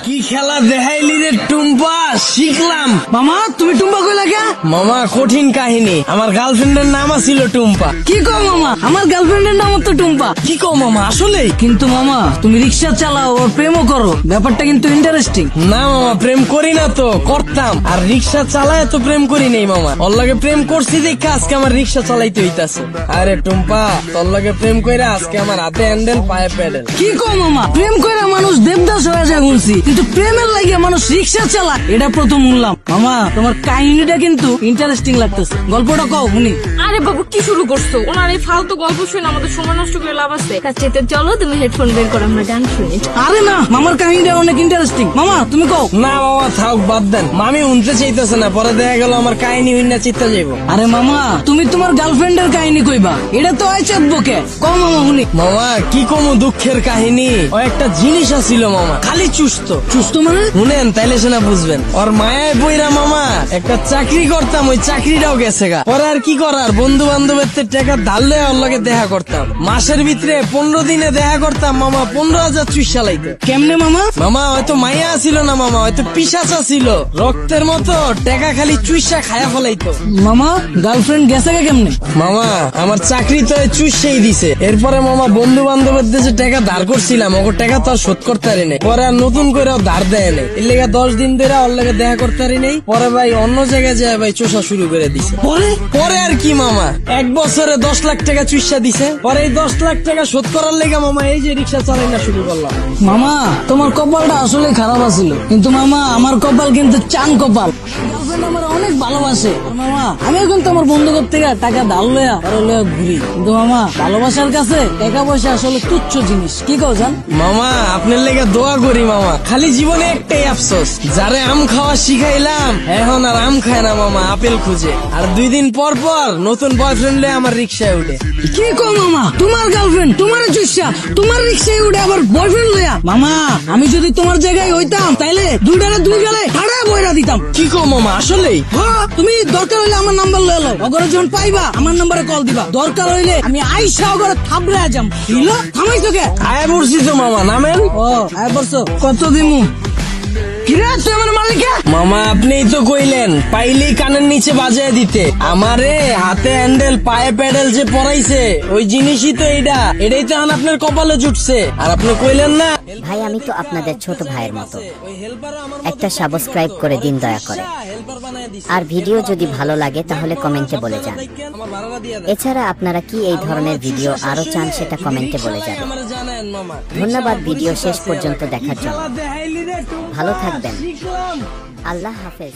কি খেলা দেখাইলি রে টুম্পা, শিখলাম। মামা তুমি টুম্পা কইলা কে? মামা কঠিন কাহিনী, আমার গার্লফ্রেন্ডের নাম ছিল টুম্পা। কি কও মামা, আমার গার্লফ্রেন্ডের নাম তো টুম্পা। কি কও মামা, আসলেই? কিন্তু মামা তুমি রিক্সা চালাও ওর প্রেমও করো, ব্যাপারটা কিন্তু ইন্টারেস্টিং। না মামা, প্রেম করি না তো, করতাম। আর রিক্সা চালায় তো প্রেম করি নেই মামা, ওর লগে প্রেম করছি দেখে আজকে আমার রিক্সা চালাইতে হইতাছে। আরে টুম্পা, তোর লগে প্রেম কইরা আজকে আমার হাতে হ্যান্ডেল পায়ে প্যাডেল। কি কও মামা, প্রেম কইরা মানুষ দেবদাস হয়ে যায় শুনছি, কিন্তু প্রেমের লাগে মানুষ রিক্সা চালায় এটা প্রথম শুনলাম। মামা তোমার কাহিনীটা কিন্তু ইন্টারেস্টিং লাগতেছে, গল্পটা কও শুনি। আরে বাবু কি শুরু করছো? ওনার এই ফালতু গল্প শুনে আমাদের সময় নষ্ট করে লাভ আছে। তার চাইতে চলো তুমি হেডফোন বের করো, আমরা গান শুনি। আরে না, মামার কাহিনীটা অনেক ইন্টারেস্টিং, মামা তুমি কও। না মামা থাক, বাদ দেন, মামি শুনতে চাইতেছে না, পরে দেখা গেল আমার কাহিনী হইনা চিত্তা যাইবো। আরে মামা তুমি তোমার গার্লফ্রেন্ডের কাহিনী কইবা, এটা তো আয় চাঁদবো কে, কও মামা শুনি। মামা কি কমু দুঃখের কাহিনী, ও একটা জিনিস আছিল মামা, খালি চুস্ত। সুস্থ মানে? শুনেন তাইলে সেনা বুঝবেন। ওর মায়ায় বইরা মামা একটা চাকরি করতাম, ওই চাকরিটাও গেছে গা। ওর আর কি করার, বন্ধু বান্ধবের টাকা ধারলে ওর লগে দেখা করতাম। মাসের ভিতরে 15 দিনে দেখা করতাম মামা, 15,000 চুইসা লাইতো। কেমনে মামা? মামা হয়তো মাইয়া ছিল না মামা, হয়তো পিশাচা ছিল, রক্তের মতো টাকা খালি চুইসা খায়া ফলাইতো। মামা গার্লফ্রেন্ড গেছে কে কেমনে? মামা আমার চাকরি তো চুইসাই দিছে। এরপরে মামা বন্ধু বান্ধবের দেশে টাকা ধার করছিলাম, ওর টাকা তো আর শোধ করতে পারি নাই। পরে আর নতুন করে ধার দেয় নাই, এর লেগে 10 দিন ধরে ওর লেগে দেখা করতে পারি নাই। পরে ভাই অন্য জায়গায় যায় ভাই চুষা শুরু করে দিছে। পরে আর কি মামা, 1 বছরে 10 লাখ টাকা চুষা দিছে। পরে এই 10 লাখ টাকা শোধ করার লেগে মামা এই যে রিক্সা চালাই না শুরু করলাম। মামা তোমার কপালটা আসলে খারাপ আছিল, কিন্তু মামা আমার কপাল কিন্তু চান কপাল। গার্লফ্রেন্ড আমার অনেক ভালোবাসে। আর মামা আমিও কিন্তু আমার বন্ধুদের থেকে টাকা ধার লয়া আর লয়া ঘুরি, কিন্তু মামা ভালোবাসার কাছে টাকা পয়সা আসলে তুচ্ছ জিনিস। কি কও জান? মামা আপনার লেগে দোয়া করি মামা, খালি জীবনে একটাই আফসোস, যারে আম খাওয়া শিখাইলাম এখন আর আম খায় না মামা, আপেল খুঁজে। আর 2 দিন পর পর নতুন বয়ফ্রেন্ড লয়ে আমার রিক্সায় উঠে। কি কও মামা, তোমার গার্লফ্রেন্ড তোমার চুষা তোমার রিক্সায় উঠে আবার বয়ফ্রেন্ড লয়া? মামা আমি যদি তোমার জায়গায় হইতাম তাইলে 2 গেলে ঠাড়া বইরা দিতাম। কি কও মামা, আসলেই? হ্যাঁ, তুমি দরকার হইলে আমার নাম্বার লয়ে লও, অগরে যখন পাইবা আমার নাম্বারে কল দিবা, দরকার হইলে আমি আইসা অগরে থাবড়ে যাম। দিলো থামাইছো কে? আয় পড়ছি তো মামা, নামেন। ও আয় বলছো, কত দিমু? কিরে তুই আমার মালিক? মামা আপনিই তো কইলেন পাইলেই কানের নিচে বাজায় দিতে। আমারে হাতে হ্যান্ডেল পায়ে প্যাডেল যে পরাইছে ওই জিনিসই তো এটাই তো আপনার কপালে জুটছে। আর আপনি কইলেন না ভাই, আমি তো আপনাদের ছোট ভাইয়ের মতো, একটা সাবস্ক্রাইব করে দিন দয়া করে। আর ভিডিও যদি ভালো লাগে তাহলে কমেন্টে বলে যান। এছাড়া আপনারা কি এই ধরনের ভিডিও আরো চান সেটা কমেন্টে বলে যাবেন। ধন্যবাদ ভিডিও শেষ পর্যন্ত দেখার জন্য। ভালো থাকবেন, আল্লাহ হাফেজ।